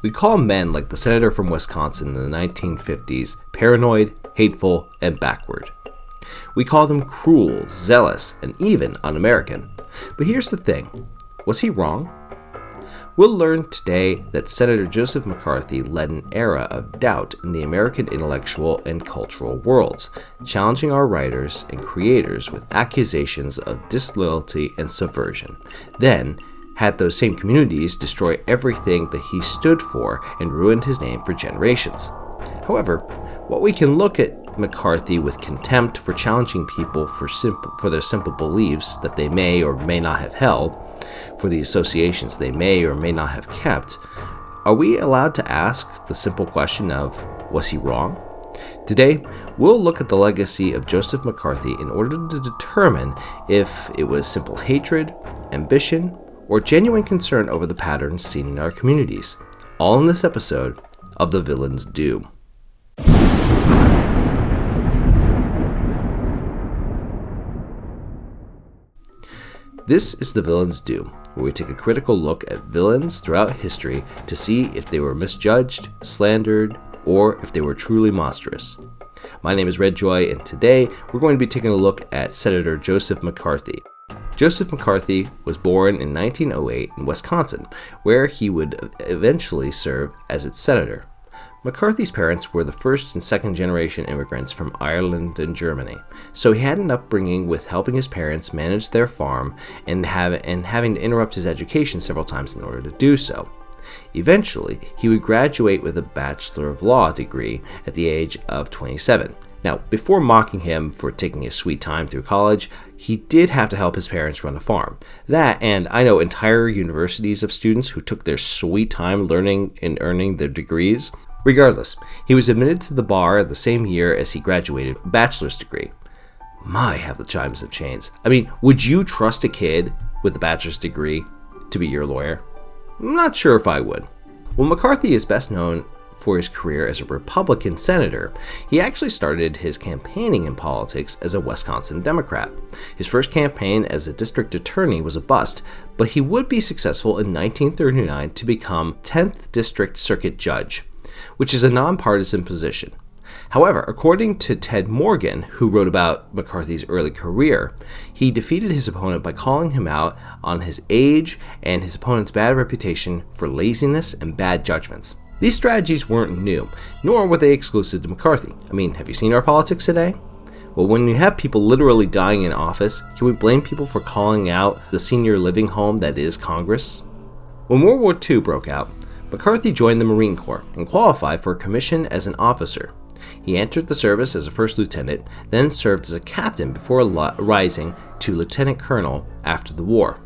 We call men like the senator from Wisconsin in the 1950s paranoid, hateful, and backward. We call them cruel, zealous, and even un-American. But here's the thing. Was he wrong? We'll learn today that Senator Joseph McCarthy led an era of doubt in the American intellectual and cultural worlds, challenging our writers and creators with accusations of disloyalty and subversion. Then, had those same communities destroy everything that he stood for and ruined his name for generations. However, while we can look at McCarthy with contempt for challenging people for their simple beliefs that they may or may not have held, for the associations they may or may not have kept, are we allowed to ask the simple question of, was he wrong? Today, we'll look at the legacy of Joseph McCarthy in order to determine if it was simple hatred, ambition, or genuine concern over the patterns seen in our communities. All in this episode of The Villain's Doom. This is The Villain's Doom, where we take a critical look at villains throughout history to see if they were misjudged, slandered, or if they were truly monstrous. My name is Redjoy, and today we're going to be taking a look at Senator Joseph McCarthy. Joseph McCarthy was born in 1908 in Wisconsin, where he would eventually serve as its senator. McCarthy's parents were the first and second generation immigrants from Ireland and Germany, so he had an upbringing with helping his parents manage their farm and having to interrupt his education several times in order to do so. Eventually, he would graduate with a Bachelor of Law degree at the age of 27. Now, before mocking him for taking his sweet time through college, he did have to help his parents run a farm. That, and I know entire universities of students who took their sweet time learning and earning their degrees. Regardless, he was admitted to the bar the same year as he graduated with a bachelor's degree. My, have the chimes have changed. I mean, would you trust a kid with a bachelor's degree to be your lawyer? I'm not sure if I would. Well, McCarthy is best known for his career as a Republican senator. He actually started his campaigning in politics as a Wisconsin Democrat. His first campaign as a district attorney was a bust, but he would be successful in 1939 to become 10th District Circuit Judge, which is a nonpartisan position. However, according to Ted Morgan, who wrote about McCarthy's early career, he defeated his opponent by calling him out on his age and his opponent's bad reputation for laziness and bad judgments. These strategies weren't new, nor were they exclusive to McCarthy. I mean, have you seen our politics today? Well, when you have people literally dying in office, can we blame people for calling out the senior living home that is Congress? When World War II broke out, McCarthy joined the Marine Corps and qualified for a commission as an officer. He entered the service as a first lieutenant, then served as a captain before rising to lieutenant colonel after the war.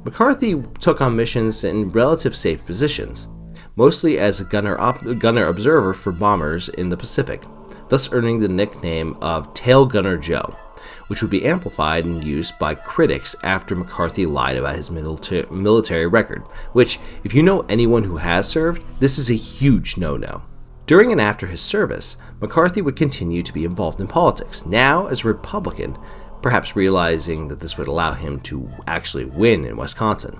McCarthy took on missions in relative safe positions, mostly as a gunner observer for bombers in the Pacific, thus earning the nickname of Tail Gunner Joe, which would be amplified and used by critics after McCarthy lied about his military record, which, if you know anyone who has served, this is a huge no-no. During and after his service, McCarthy would continue to be involved in politics, now as a Republican, perhaps realizing that this would allow him to actually win in Wisconsin.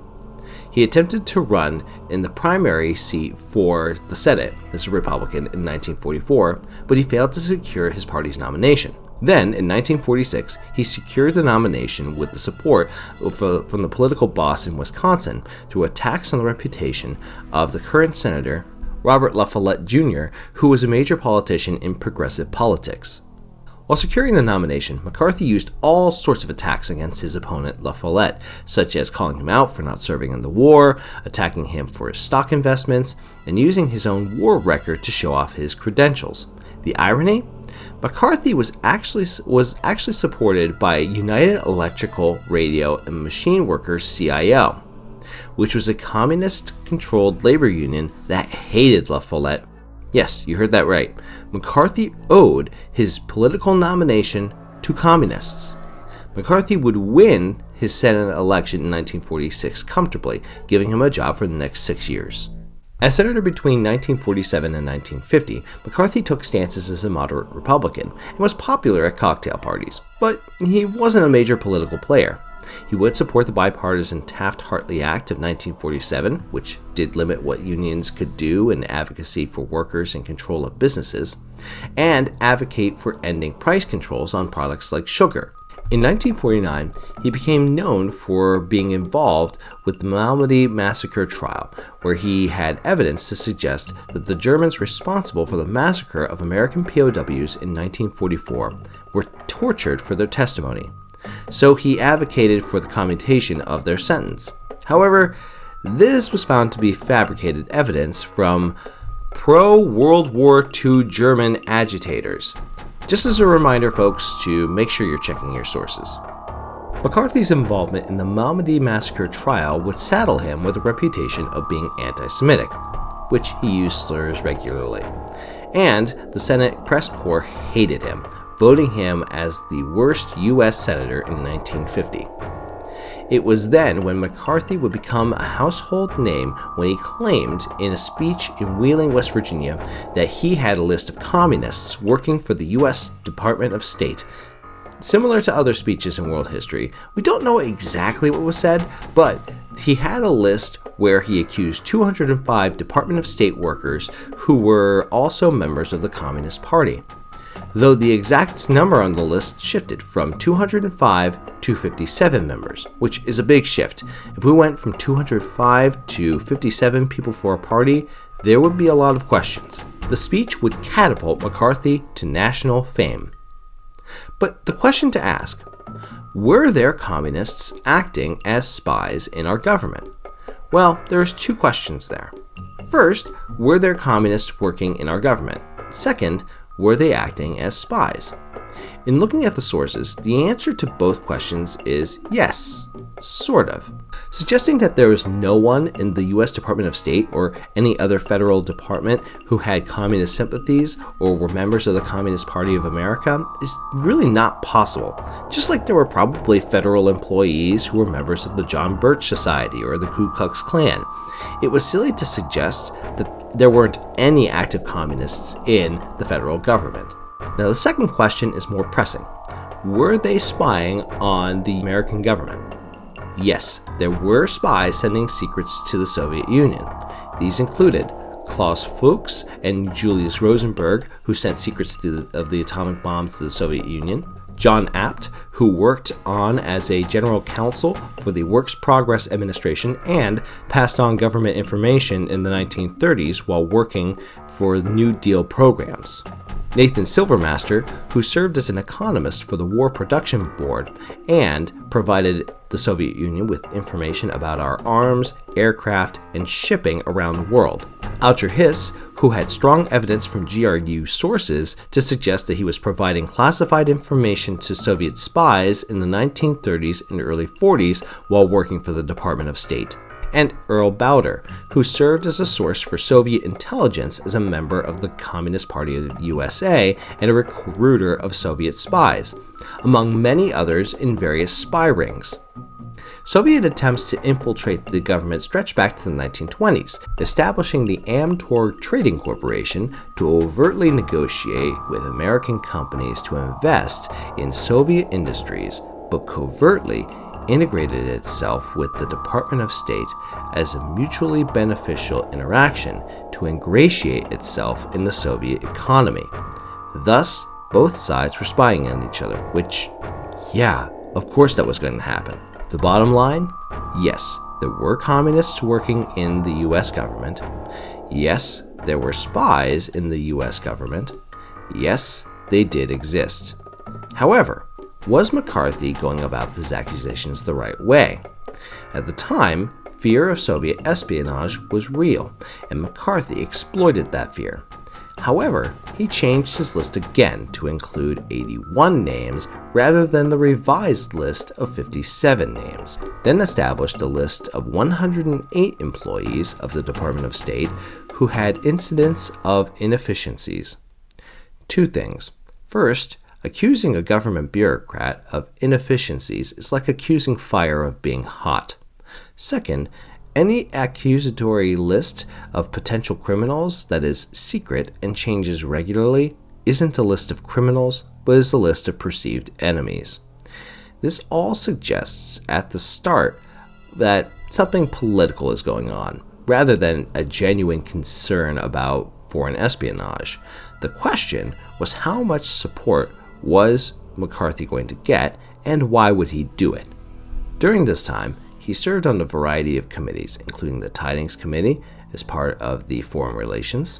He attempted to run in the primary seat for the Senate as a Republican in 1944, but he failed to secure his party's nomination. Then, in 1946, he secured the nomination with the support from the political boss in Wisconsin through attacks on the reputation of the current senator, Robert La Follette Jr., who was a major politician in progressive politics. While securing the nomination, McCarthy used all sorts of attacks against his opponent La Follette, such as calling him out for not serving in the war, attacking him for his stock investments, and using his own war record to show off his credentials. The irony? McCarthy was actually supported by United Electrical, Radio, and Machine Workers CIO, which was a communist-controlled labor union that hated La Follette. Yes, you heard that right. McCarthy owed his political nomination to communists. McCarthy would win his Senate election in 1946 comfortably, giving him a job for the next 6 years. As senator between 1947 and 1950, McCarthy took stances as a moderate Republican and was popular at cocktail parties, but he wasn't a major political player. He would support the bipartisan Taft-Hartley Act of 1947, which did limit what unions could do in advocacy for workers and control of businesses, and advocate for ending price controls on products like sugar. In 1949, he became known for being involved with the Malmedy massacre trial, where he had evidence to suggest that the Germans responsible for the massacre of American POWs in 1944 were tortured for their testimony. So he advocated for the commutation of their sentence. However, this was found to be fabricated evidence from pro-World War II German agitators. Just as a reminder, folks, to make sure you're checking your sources. McCarthy's involvement in the Malmedy massacre trial would saddle him with a reputation of being anti-Semitic, which he used slurs regularly. And the Senate press corps hated him, voting him as the worst U.S. senator in 1950. It was then when McCarthy would become a household name when he claimed in a speech in Wheeling, West Virginia, that he had a list of communists working for the U.S. Department of State. Similar to other speeches in world history, we don't know exactly what was said, but he had a list where he accused 205 Department of State workers who were also members of the Communist Party, though the exact number on the list shifted from 205 to 57 members, which is a big shift. If we went from 205 to 57 people for a party, there would be a lot of questions. The speech would catapult McCarthy to national fame. But the question to ask, were there communists acting as spies in our government? Well, there's two questions there. First, were there communists working in our government? Second, were they acting as spies? In looking at the sources, the answer to both questions is yes, sort of. Suggesting that there was no one in the U.S. Department of State or any other federal department who had communist sympathies or were members of the Communist Party of America is really not possible. Just like there were probably federal employees who were members of the John Birch Society or the Ku Klux Klan. It was silly to suggest that there weren't any active communists in the federal government. Now, the second question is more pressing. Were they spying on the American government? Yes, there were spies sending secrets to the Soviet Union. These included Klaus Fuchs and Julius Rosenberg, who sent secrets of the atomic bombs to the Soviet Union, John Abt, who worked on as a general counsel for the Works Progress Administration and passed on government information in the 1930s while working for New Deal programs. Nathan Silvermaster, who served as an economist for the War Production Board and provided the Soviet Union with information about our arms, aircraft, and shipping around the world. Alger Hiss, who had strong evidence from GRU sources to suggest that he was providing classified information to Soviet spies in the 1930s and early 40s while working for the Department of State. And Earl Bowder, who served as a source for Soviet intelligence as a member of the Communist Party of the USA and a recruiter of Soviet spies, among many others in various spy rings. Soviet attempts to infiltrate the government stretch back to the 1920s, establishing the Amtor Trading Corporation to overtly negotiate with American companies to invest in Soviet industries, but covertly integrated itself with the Department of State as a mutually beneficial interaction to ingratiate itself in the Soviet economy. Thus, both sides were spying on each other, which, yeah, of course that was going to happen. The bottom line? Yes, there were communists working in the US government. Yes, there were spies in the US government. Yes, they did exist. However, was McCarthy going about these accusations the right way? At the time, fear of Soviet espionage was real, and McCarthy exploited that fear. However, he changed his list again to include 81 names rather than the revised list of 57 names, then established a list of 108 employees of the Department of State who had incidents of inefficiencies. Two things. First, accusing a government bureaucrat of inefficiencies is like accusing fire of being hot. Second, any accusatory list of potential criminals that is secret and changes regularly isn't a list of criminals, but is a list of perceived enemies. This all suggests at the start that something political is going on, rather than a genuine concern about foreign espionage. The question was how much support was McCarthy going to get, and why would he do it? During this time, he served on a variety of committees, including the Tidings Committee as part of the Foreign Relations,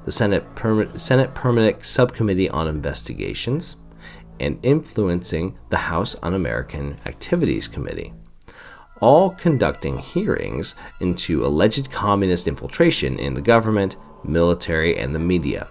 the Senate Permanent Subcommittee on Investigations, and influencing the House Un-American Activities Committee, all conducting hearings into alleged communist infiltration in the government, military, and the media.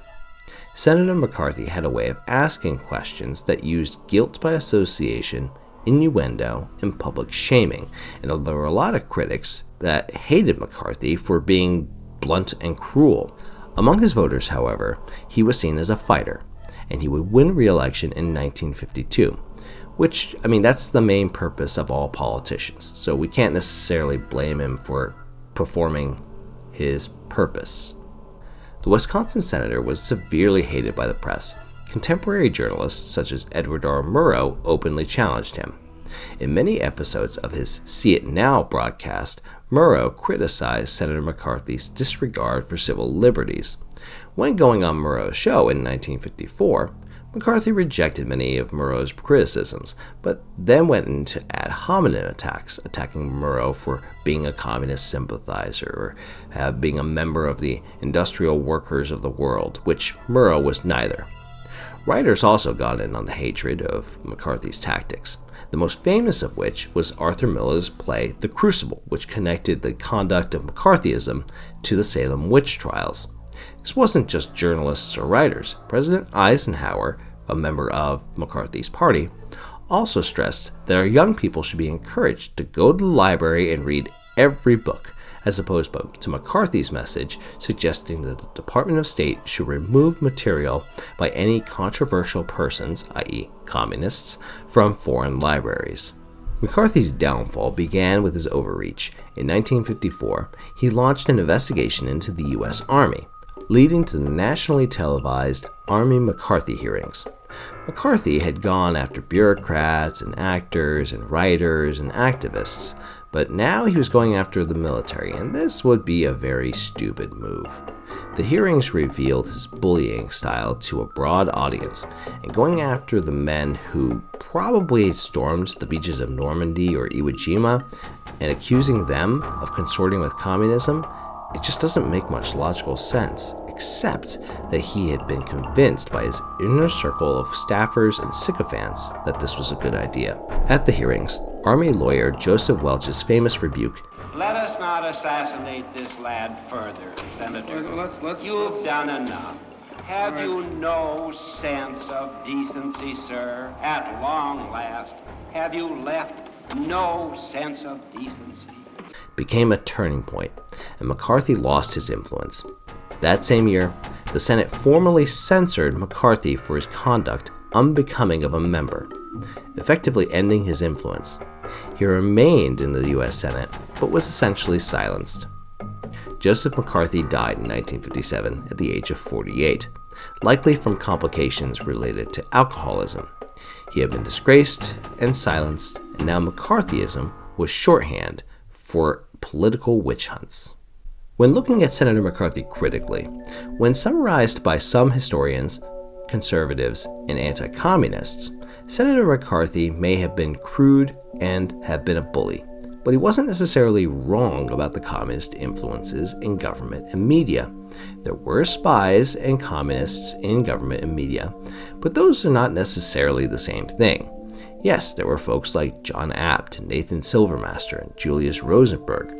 Senator McCarthy had a way of asking questions that used guilt by association, innuendo, and public shaming, and there were a lot of critics that hated McCarthy for being blunt and cruel. Among his voters, however, he was seen as a fighter, and he would win re-election in 1952, which, that's the main purpose of all politicians, so we can't necessarily blame him for performing his purpose. The Wisconsin senator was severely hated by the press. Contemporary journalists such as Edward R. Murrow openly challenged him. In many episodes of his See It Now broadcast, Murrow criticized Senator McCarthy's disregard for civil liberties. When going on Murrow's show in 1954, McCarthy rejected many of Murrow's criticisms, but then went into ad hominem attacks, attacking Murrow for being a communist sympathizer or being a member of the industrial workers of the world, which Murrow was neither. Writers also got in on the hatred of McCarthy's tactics, the most famous of which was Arthur Miller's play The Crucible, which connected the conduct of McCarthyism to the Salem witch trials. This wasn't just journalists or writers. President Eisenhower, a member of McCarthy's party, also stressed that our young people should be encouraged to go to the library and read every book, as opposed to McCarthy's message suggesting that the Department of State should remove material by any controversial persons, i.e. communists, from foreign libraries. McCarthy's downfall began with his overreach. In 1954, he launched an investigation into the U.S. Army, leading to the nationally televised Army-McCarthy hearings. McCarthy had gone after bureaucrats and actors and writers and activists, but now he was going after the military, and this would be a very stupid move. The hearings revealed his bullying style to a broad audience, and going after the men who probably stormed the beaches of Normandy or Iwo Jima and accusing them of consorting with communism, it just doesn't make much logical sense, except that he had been convinced by his inner circle of staffers and sycophants that this was a good idea. At the hearings, Army lawyer Joseph Welch's famous rebuke, "Let us not assassinate this lad further, Senator. You've done enough. Have you no sense of decency, sir? At long last, have you left no sense of decency?" became a turning point, and McCarthy lost his influence. That same year, the Senate formally censored McCarthy for his conduct unbecoming of a member, effectively ending his influence. He remained in the U.S. Senate, but was essentially silenced. Joseph McCarthy died in 1957 at the age of 48, likely from complications related to alcoholism. He had been disgraced and silenced, and now McCarthyism was shorthand for political witch hunts. When looking at Senator McCarthy critically, when summarized by some historians, conservatives, and anti-communists, Senator McCarthy may have been crude and have been a bully, but he wasn't necessarily wrong about the communist influences in government and media. There were spies and communists in government and media, but those are not necessarily the same thing. Yes, there were folks like John Abt, Nathan Silvermaster, and Julius Rosenberg,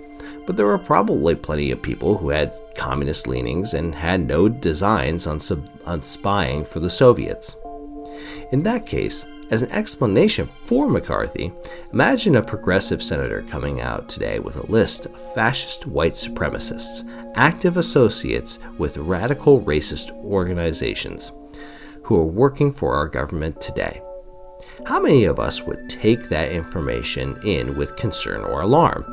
but there were probably plenty of people who had communist leanings and had no designs on spying for the Soviets. In that case, as an explanation for McCarthy, imagine a progressive senator coming out today with a list of fascist white supremacists, active associates with radical racist organizations, who are working for our government today. How many of us would take that information in with concern or alarm,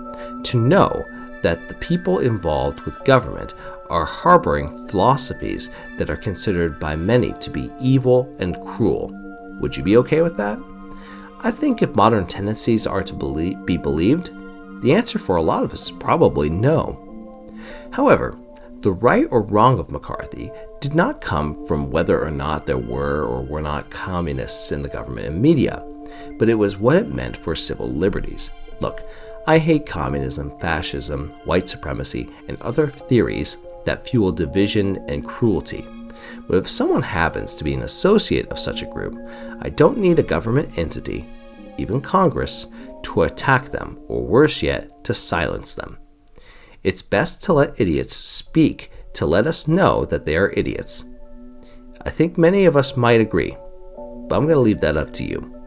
to know that the people involved with government are harboring philosophies that are considered by many to be evil and cruel? Would you be okay with that? I think if modern tendencies are to be believed, the answer for a lot of us is probably no. However, the right or wrong of McCarthy did not come from whether or not there were or were not communists in the government and media, but it was what it meant for civil liberties. Look, I hate communism, fascism, white supremacy, and other theories that fuel division and cruelty. But if someone happens to be an associate of such a group, I don't need a government entity, even Congress, to attack them, or worse yet, to silence them. It's best to let idiots speak to let us know that they are idiots. I think many of us might agree, but I'm going to leave that up to you.